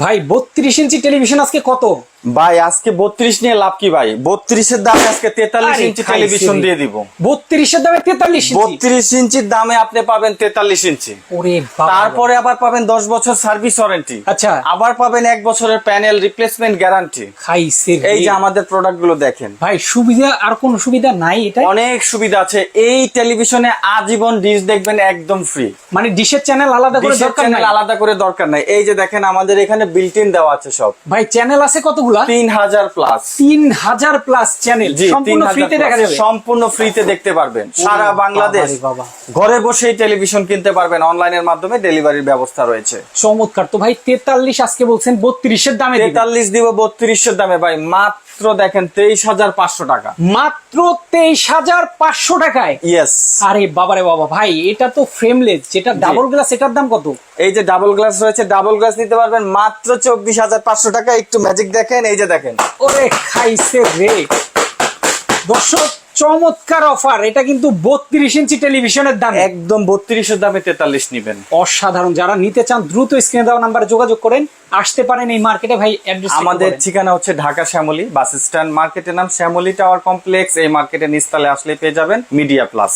ভাই 32 ইঞ্চি টেলিভিশন আজকে কত? ভাই আজকে 32 নিয়ে লাভ কি ভাই? 32 এর দামে আজকে 43 ইঞ্চি টেলিভিশন দিয়ে দিব। 32 এর দামে 43 ইঞ্চি? 32 ইঞ্চির দামে আপনি পাবেন 43 ইঞ্চি। ওরে বাবা। তারপরে আবার পাবেন 10 বছর সার্ভিস ওয়ারেন্টি। আচ্ছা। আবার পাবেন 1 বছরের প্যানেল রিপ্লেসমেন্ট গ্যারান্টি। খাইছে রে। এই যে আমাদের প্রোডাক্ট গুলো দেখেন ভাই, সুবিধা আর কোন সুবিধা নাই এটা? অনেক সুবিধা আছে। এই টেলিভিশনে আজীবন ডিশ দেখবেন একদম ফ্রি। মানে ডিশের চ্যানেল আলাদা করে ডিশের দরকার নাই? চ্যানেল আলাদা করে দরকার নাই। এই যে দেখেন আমাদের এখানে বিল্ট ইন দেওয়া আছে সব। ভাই চ্যানেল আছে কতগুলা? 3000 প্লাস। 3000 প্লাস চ্যানেল সম্পূর্ণ ফ্রিতে দেখা যাবে? সম্পূর্ণ ফ্রিতে দেখতে পারবেন সারা বাংলাদেশ। বাবা, ঘরে বসেই টেলিভিশন কিনতে পারবেন, অনলাইনের মাধ্যমে ডেলিভারির ব্যবস্থা রয়েছে। চমৎকার। তো ভাই 43 আজকে বলছেন 32 এর দামে দিবেন? 43 দিব 32 এর দামে ভাই, মাত্র দেখেন 23500 টাকা। মাত্র 23500 টাকায়? ইয়েস। আরে বাবারে বাবা ভাই, এটা তো ফ্রেমলেস, যেটা ডাবল গ্লাস এটার দাম কত? এই যে ডাবল গ্লাস রয়েছে, ডাবল গ্লাস নিতে পারবেন মাত্র 24500 টাকা। একটু ম্যাজিক দেখেন, এই যে দেখেন। ওরে খাইছে রে। দর্শক, চমৎকার অফার। এটা কিন্তু 32 ইঞ্চি টেলিভিশনের দাম, একদম 32 এর দামে 43 নিবেন। অসাধারণ। যারা নিতে চান দ্রুত স্ক্রিনে দেওয়া নাম্বারে যোগাযোগ করেন, আসতে পারেন এই মার্কেটে। ভাই অ্যাড্রেস? আমাদের ঠিকানা হচ্ছে ঢাকা শ্যামলী বাস স্ট্যান্ড, মার্কেটের নাম শ্যামলী টাওয়ার কমপ্লেক্স। এই মার্কেটের নিচতলায় আসলে পেয়ে যাবেন মিডিয়া প্লাস।